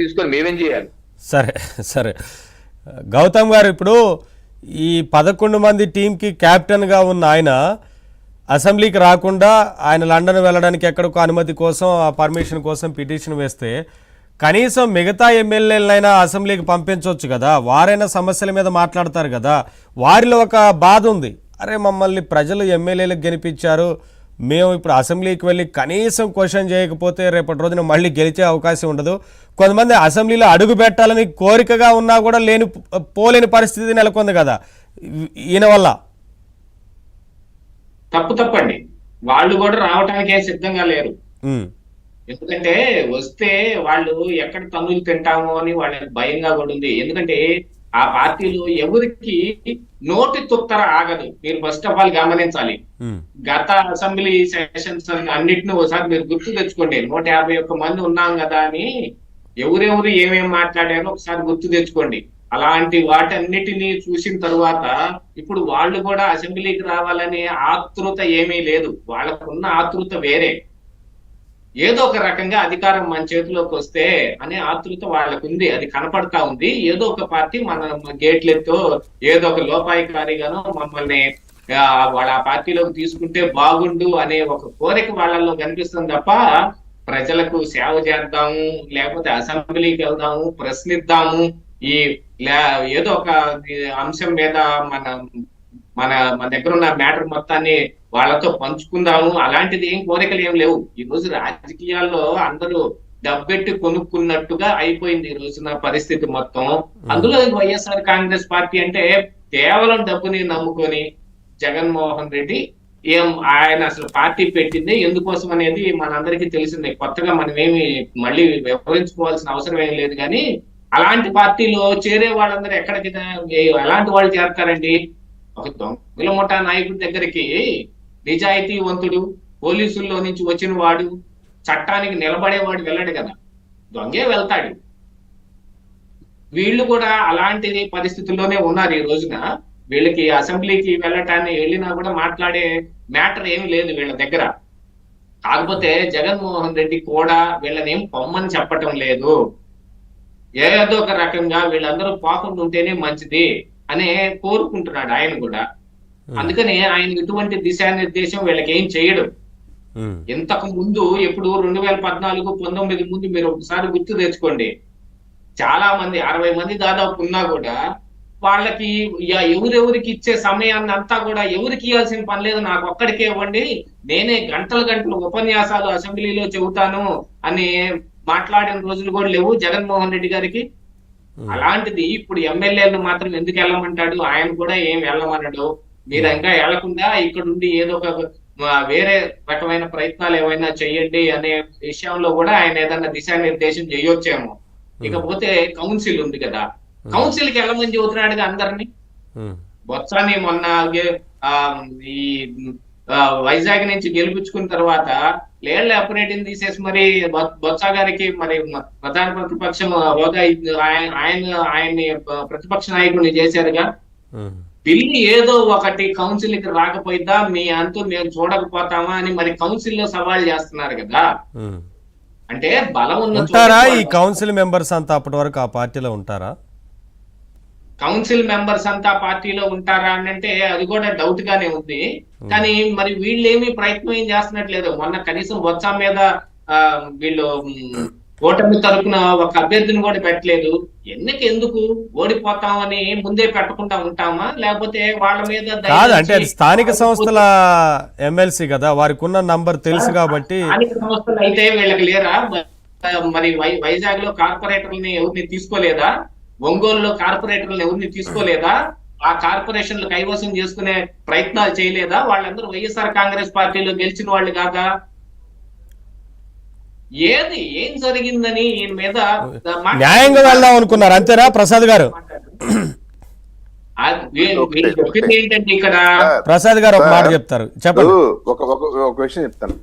తీసుకొని మేమేం చేయాలి? సరే సరే గౌతమ్ గారు, ఇప్పుడు ఈ 11 మంది టీంకి కెప్టెన్గా ఉన్న ఆయన అసెంబ్లీకి రాకుండా ఆయన లండన్ వెళ్ళడానికి ఎక్కడికో అనుమతి కోసం ఆ పర్మిషన్ కోసం పిటిషన్ వేస్తే కనీసం మిగతా ఎమ్మెల్యేలైనా అసెంబ్లీకి పంపించవచ్చు కదా, వారైనా సమస్యల మీద మాట్లాడతారు కదా. వారిలో ఒక బాధ ఉంది, అరే మమ్మల్ని ప్రజలు ఎమ్మెల్యేలకు గెలిపించారు, మేము ఇప్పుడు అసెంబ్లీకి వెళ్ళి కనీసం క్వశ్చన్ చేయకపోతే రేపటి రోజున మళ్ళీ గెలిచే అవకాశం ఉండదు. కొంతమంది అసెంబ్లీలో అడుగు పెట్టాలని కోరికగా ఉన్నా కూడా పోలేని పరిస్థితి నెలకొంది కదా ఈయన వల్ల. తప్పండి, వాళ్ళు కూడా రావటానికి సిద్ధంగా లేరు. ఎందుకంటే వస్తే వాళ్ళు ఎక్కడ తన్నులు తింటామో అని వాళ్ళకి భయంగా కూడా ఉంది. ఎందుకంటే ఆ పార్టీలో ఎవరికి నోటి తుత్తర ఆగదు. మీరు ఫస్ట్ ఆఫ్ ఆల్ గమనించాలి, గత అసెంబ్లీ సెషన్స్ అన్నిటిని ఒకసారి మీరు గుర్తు తెచ్చుకోండి. 151 మంది ఉన్నాం కదా అని ఎవరెవరు ఏమేమి మాట్లాడారో ఒకసారి గుర్తు తెచ్చుకోండి. అలాంటి వాటన్నిటిని చూసిన తరువాత ఇప్పుడు వాళ్ళు కూడా అసెంబ్లీకి రావాలనే ఆతృత ఏమీ లేదు. వాళ్ళకున్న ఆతృత వేరే, ఏదో ఒక రకంగా అధికారం మన చేతిలోకి వస్తే అనే ఆతృత వాళ్ళకు ఉంది. అది కనపడతా ఉంది. ఏదో ఒక పార్టీ మన గేట్లెత్తో ఏదో ఒక లోపాయికారిగానో మమ్మల్ని వాళ్ళ పార్టీలోకి తీసుకుంటే బాగుండు అనే ఒక కోరిక వాళ్ళల్లో కనిపిస్తుంది తప్ప ప్రజలకు సేవ చేద్దాము, లేకపోతే అసెంబ్లీకి వెళ్దాము, ప్రశ్నిద్దాము, ఈ ఏదో ఒక అంశం మీద మన మన మన దగ్గర ఉన్న మ్యాటర్ మొత్తాన్ని వాళ్ళతో పంచుకుందాము, అలాంటిది ఏం కోరికలు ఏం లేవు. ఈ రోజు రాజకీయాల్లో అందరూ డబ్బెట్టి కొనుక్కున్నట్టుగా అయిపోయింది ఈ రోజున పరిస్థితి మొత్తం. అందులో వైఎస్ఆర్ కాంగ్రెస్ పార్టీ అంటే కేవలం డబ్బుని నమ్ముకొని జగన్మోహన్ రెడ్డి ఆయన అసలు పార్టీ పెట్టింది ఎందుకోసం అనేది మనందరికీ తెలిసిందే. కొత్తగా మనం ఏమి మళ్ళీ వివరించుకోవాల్సిన అవసరం ఏం లేదు. కానీ అలాంటి పార్టీలో చేరే వాళ్ళందరూ ఎక్కడికి ఎలాంటి వాళ్ళు చేరతారండి? ఒక దొంగల ముఠా నాయకుడి దగ్గరికి నిజాయితీవంతుడు, పోలీసుల్లో నుంచి వచ్చిన వాడు, చట్టానికి నిలబడేవాడు వెళ్ళడు కదా, దొంగే వెళ్తాడు. వీళ్ళు కూడా అలాంటి పరిస్థితుల్లోనే ఉన్నారు ఈ రోజున. వీళ్ళకి అసెంబ్లీకి వెళ్ళటాన్ని వెళ్ళినా కూడా మాట్లాడే మ్యాటర్ ఏమి లేదు వీళ్ళ దగ్గర. కాకపోతే జగన్మోహన్ రెడ్డి కూడా వీళ్ళని ఏం పొమ్మని చెప్పటం లేదు. ఏదో ఒక రకంగా వీళ్ళందరూ పోకుండా ఉంటేనే మంచిది అనే కోరుకుంటున్నాడు ఆయన కూడా. అందుకని ఆయన ఇటువంటి దిశానిర్దేశం వీళ్ళకి ఏం చేయడు. ఇంతకు ముందు ఎప్పుడు 2014-19 ముందు మీరు ఒకసారి గుర్తు తెచ్చుకోండి, చాలా మంది 60 మంది దాదాపు ఉన్నా కూడా వాళ్ళకి ఎవరెవరికి ఇచ్చే సమయాన్ని అంతా కూడా ఎవరికి ఇవ్వాల్సిన పని లేదు, నాకు ఒక్కడికే ఇవ్వండి, నేనే గంటలు ఉపన్యాసాలు అసెంబ్లీలో చెబుతాను అని మాట్లాడిన రోజులు కూడా లేవు జగన్మోహన్ రెడ్డి గారికి. అలాంటిది ఇప్పుడు ఎమ్మెల్యేలను మాత్రం ఎందుకు వెళ్ళమంటాడు? ఆయన కూడా ఏం వెళ్ళమన్నాడు. మీరు ఇంకా వెళ్లకుండా ఇక్కడ ఉండి ఏదో ఒక వేరే రకమైన ప్రయత్నాలు ఏమైనా చెయ్యండి అనే విషయంలో కూడా ఆయన ఏదన్నా దిశానిర్దేశం చేయొచ్చేమో. ఇకపోతే కౌన్సిల్ ఉంది కదా, కౌన్సిల్ కి వెళ్ళమని చెబుతున్నాడుగా అందరినీ. బొత్సాని మొన్న ఈ వైజాగ్ నుంచి గెలిపించుకున్న తర్వాత లేళ్ల అపరేటింగ్ తీసేసి మరి బొత్స గారికి మరి ప్రధాన ప్రతిపక్షం హోదా ఆయన్ని ప్రతిపక్ష నాయకుడిని చేశారుగా. బిల్లు ఏదో ఒకటి కౌన్సిల్ కి రాకపోయిద్దా, మీ అంతు మేము చూడకపోతామా అని మరి కౌన్సిల్ లో సవాల్ చేస్తున్నారు కదా. అంటే బలం ఉంటారా ఈ కౌన్సిల్ మెంబర్స్ అంతా అప్పటి వరకు ఆ పార్టీలో ఉంటారా? కౌన్సిల్ మెంబర్స్ అంతా పార్టీలో ఉంటారా అని అంటే అది కూడా డౌట్ గానే ఉంది. కానీ మరి వీళ్ళు ఏమి ప్రయత్నం ఏం చేస్తున్నట్లేదు. మొన్న కనీసం బొత్స మీద వీళ్ళు ఓటమి తరపున ఒక అభ్యర్థిని కూడా పెట్టలేదు. ఎందుకు ఓడిపోతామని ముందే పెట్టకుండా ఉంటామా, లేకపోతే వాళ్ళ మీద అంటే స్థానిక సంస్థల ఎమ్మెల్సీ కదా, వారికి ఉన్న నంబర్ తెలుసు కాబట్టి. స్థానిక సంస్థలు అయితే వీళ్ళకి లేరా? మరి వైజాగ్ లో కార్పొరేటర్ని ఎవరిని తీసుకోలేదా? ఒంగోలులో కార్పొరేటర్లను ఎవరిని తీసుకోలేదా? ఆ కార్పొరేషన్లు కైవసం చేసుకునే ప్రయత్నాలు చేయలేదా? వాళ్ళందరూ వైఎస్ఆర్ కాంగ్రెస్ పార్టీలో గెలిచిన వాళ్ళు కాదా? ఏం జరిగిందని ఈయన మీద న్యాయంగా వెళ్దాం అనుకున్నారు అంతేనా ప్రసాద్ గారు? చెప్పింది ఏంటంటే ఇక్కడ ప్రసాద్ గారు ఒక మాట చెప్తారు, చెప్పండి. ఒక విషయం చెప్తాను.